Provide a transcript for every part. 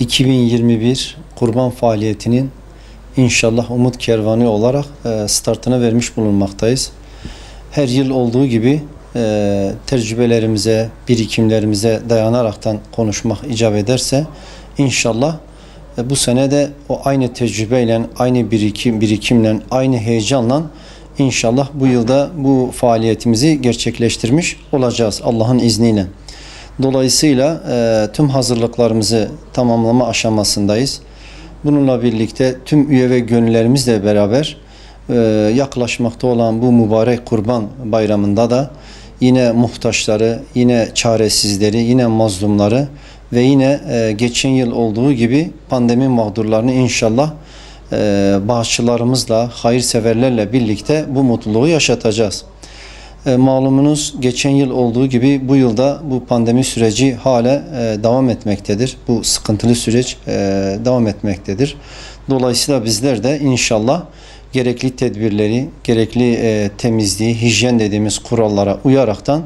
2021 kurban faaliyetinin inşallah Umut Kervanı olarak startını vermiş bulunmaktayız. Her yıl olduğu gibi tecrübelerimize, birikimlerimize dayanaraktan konuşmak icap ederse inşallah bu sene de o aynı tecrübeyle, aynı birikimle, aynı heyecanla inşallah bu yılda bu faaliyetimizi gerçekleştirmiş olacağız Allah'ın izniyle. Dolayısıyla tüm hazırlıklarımızı tamamlama aşamasındayız. Bununla birlikte tüm üye ve gönüllerimizle beraber yaklaşmakta olan bu mübarek Kurban Bayramı'nda da yine muhtaçları, yine çaresizleri, yine mazlumları ve yine geçen yıl olduğu gibi pandemi mağdurlarını inşallah bağışçılarımızla, hayırseverlerle birlikte bu mutluluğu yaşatacağız. Malumunuz geçen yıl olduğu gibi bu yılda bu pandemi süreci hala devam etmektedir. Bu sıkıntılı süreç devam etmektedir. Dolayısıyla bizler de inşallah gerekli tedbirleri, gerekli temizliği, hijyen dediğimiz kurallara uyaraktan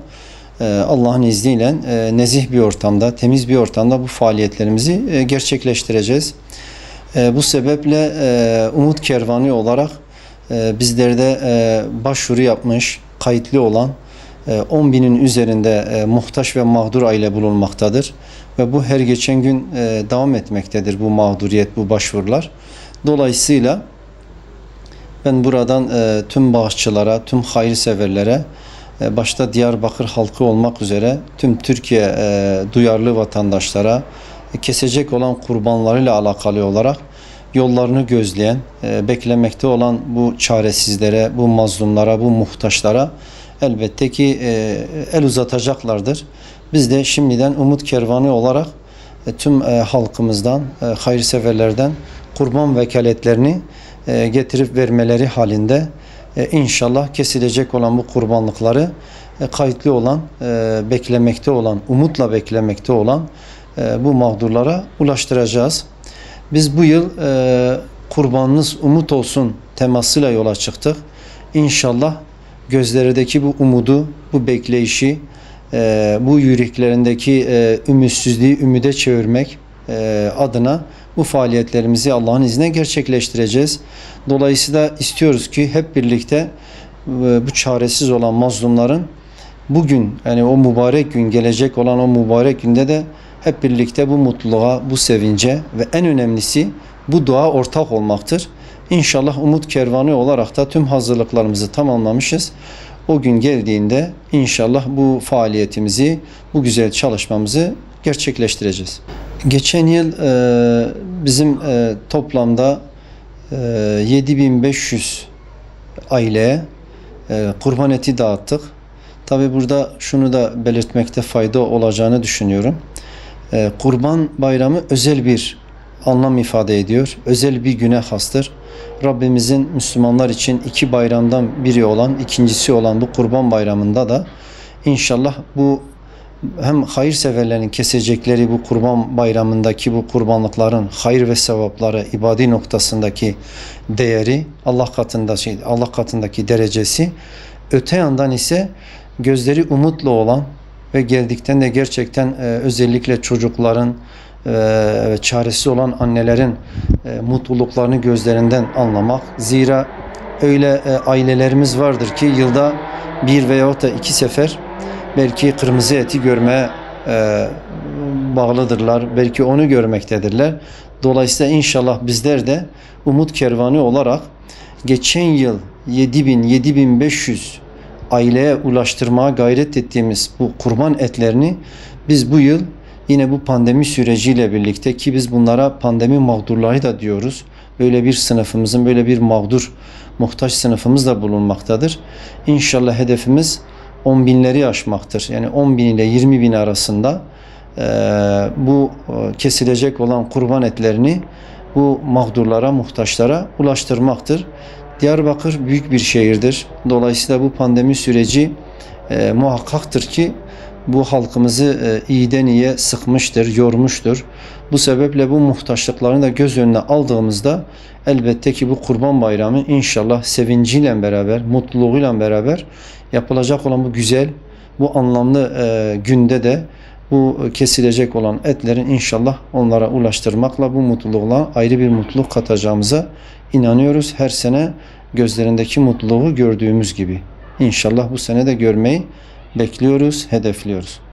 Allah'ın izniyle nezih bir ortamda, temiz bir ortamda bu faaliyetlerimizi gerçekleştireceğiz. Bu sebeple Umut Kervanı olarak bizler de başvuru yapmış, kayıtlı olan 10.000'in üzerinde muhtaç ve mağdur aile bulunmaktadır. Ve bu her geçen gün devam etmektedir bu mağduriyet, bu başvurular. Dolayısıyla ben buradan tüm bağışçılara, tüm hayırseverlere, başta Diyarbakır halkı olmak üzere tüm Türkiye duyarlı vatandaşlara kesecek olan kurbanlarıyla alakalı olarak yollarını gözleyen, beklemekte olan bu çaresizlere, bu mazlumlara, bu muhtaçlara elbette ki el uzatacaklardır. Biz de şimdiden Umut Kervanı olarak tüm halkımızdan, hayırseverlerden kurban vekaletlerini getirip vermeleri halinde inşallah kesilecek olan bu kurbanlıkları kayıtlı olan, beklemekte olan, umutla beklemekte olan bu mağdurlara ulaştıracağız. Biz bu yıl kurbanınız umut olsun temasıyla yola çıktık. İnşallah gözlerindeki bu umudu, bu bekleyişi, bu yüreklerindeki ümitsizliği ümide çevirmek adına bu faaliyetlerimizi Allah'ın izniyle gerçekleştireceğiz. Dolayısıyla istiyoruz ki hep birlikte bu çaresiz olan mazlumların bugün, yani o mübarek gün, gelecek olan o mübarek günde de hep birlikte bu mutluluğa, bu sevince ve en önemlisi bu dua ortak olmaktır. İnşallah Umut Kervanı olarak da tüm hazırlıklarımızı tamamlamışız. O gün geldiğinde inşallah bu faaliyetimizi, bu güzel çalışmamızı gerçekleştireceğiz. Geçen yıl bizim toplamda 7500 aileye kurban eti dağıttık. Tabi burada şunu da belirtmekte fayda olacağını düşünüyorum. Kurban Bayramı özel bir anlam ifade ediyor. Özel bir güne hastır. Rabbimizin Müslümanlar için iki bayramdan biri olan, ikincisi olan bu Kurban Bayramı'nda da inşallah bu hem hayırseverlerin kesecekleri bu Kurban Bayramı'ndaki bu kurbanlıkların hayır ve sevapları, ibadi noktasındaki değeri, Allah katındaki derecesi, öte yandan ise gözleri umutlu olan ve geldikten de gerçekten özellikle çocukların ve çaresiz olan annelerin mutluluklarını gözlerinden anlamak. Zira öyle ailelerimiz vardır ki yılda bir veyahut da iki sefer belki kırmızı eti görmeye bağlıdırlar. Belki onu görmektedirler. Dolayısıyla inşallah bizler de Umut Kervanı olarak geçen yıl 7500 aileye ulaştırmaya gayret ettiğimiz bu kurban etlerini biz bu yıl yine bu pandemi süreciyle birlikte, ki biz bunlara pandemi mağdurları da diyoruz. Böyle bir sınıfımızın, böyle bir mağdur, muhtaç sınıfımız da bulunmaktadır. İnşallah hedefimiz 10.000'leri aşmaktır. Yani 10.000 ile 20.000 arasında bu kesilecek olan kurban etlerini bu mağdurlara, muhtaçlara ulaştırmaktır. Diyarbakır büyük bir şehirdir. Dolayısıyla bu pandemi süreci muhakkaktır ki bu halkımızı iyiden iyiye sıkmıştır, yormuştur. Bu sebeple bu muhtaçlıklarını da göz önüne aldığımızda elbette ki bu Kurban Bayramı inşallah sevinciyle beraber, mutluluğuyla beraber yapılacak olan bu güzel, bu anlamlı günde de bu kesilecek olan etlerin inşallah onlara ulaştırmakla bu mutluluğa ayrı bir mutluluk katacağımıza inanıyoruz. Her sene gözlerindeki mutluluğu gördüğümüz gibi. İnşallah bu sene de görmeyi bekliyoruz, hedefliyoruz.